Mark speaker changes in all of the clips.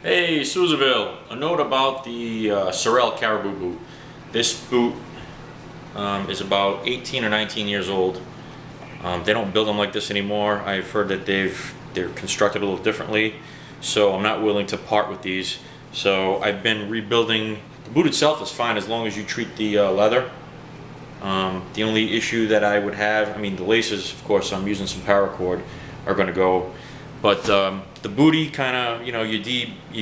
Speaker 1: Hey, Souzaville, a note about the Sorel Caribou boot. This boot is about 18 or 19 years old. They don't build them like this anymore. I've heard that they're constructed a little differently, so I'm not willing to part with these. So I've been rebuilding. The boot itself is fine as long as you treat the leather. The only issue that I would have, I mean, the laces, of course, I'm using some paracord, are going to go. But the booty kind of, you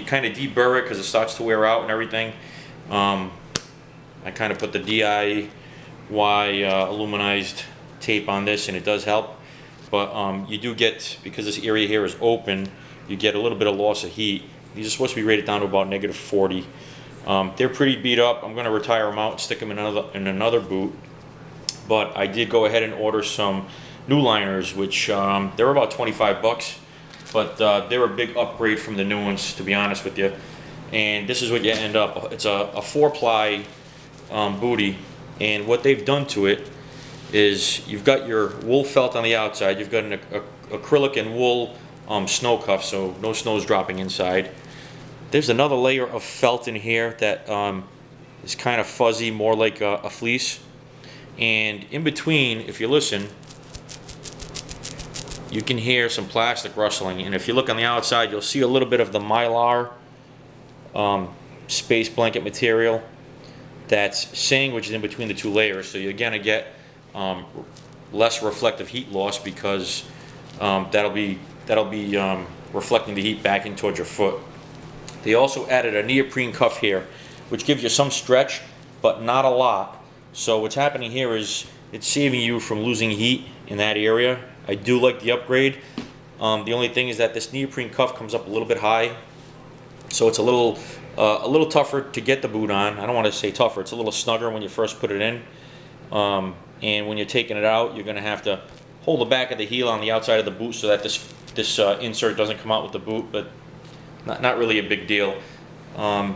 Speaker 1: kind of deburr it because it starts to wear out and everything. I kind of put the DIY aluminized tape on this, and it does help. But you do get, because this area here is open, you get a little bit of loss of heat. These are supposed to be rated down to about -40. They're pretty beat up. I'm going to retire them out and stick them in another boot. But I did go ahead and order some new liners, which they're about 25 bucks. But they're a big upgrade from the new ones, to be honest with you. And this is what you end up. It's a 4-ply booty, and what they've done to it is you've got your wool felt on the outside. You've got an acrylic and wool snow cuff, so no snow's dropping inside. There's another layer of felt in here that is kind of fuzzy, more like a fleece. And in between, if you listen, you can hear some plastic rustling, and if you look on the outside, you'll see a little bit of the mylar space blanket material that's sandwiched in between the two layers. So you're gonna get less reflective heat loss because that'll be reflecting the heat back in towards your foot. They also added a neoprene cuff here, which gives you some stretch, but not a lot. So what's happening here is it's saving you from losing heat in that area. I do like the upgrade. The only thing is that this neoprene cuff comes up a little bit high, so it's a little tougher to get the boot on. I don't want to say tougher. It's a little snugger when you first put it in, and when you're taking it out, you're going to have to hold the back of the heel on the outside of the boot so that this insert doesn't come out with the boot. But not really a big deal.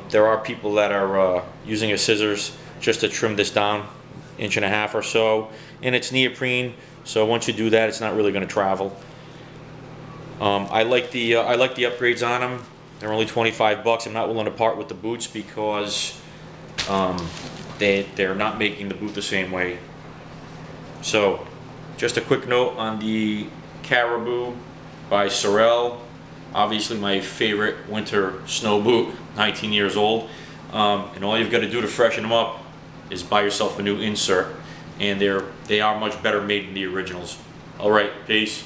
Speaker 1: There are people that are using a scissors just to trim this down 1.5 inches or so, and it's neoprene. So once you do that, it's not really going to travel. I like the upgrades on them. They're only 25 bucks. I'm not willing to part with the boots because they're not making the boot the same way. So just a quick note on the Caribou by Sorel. Obviously my favorite winter snow boot, 19 years old. And all you've got to do to freshen them up is buy yourself a new insert. And they are much better made than the originals. All right, peace.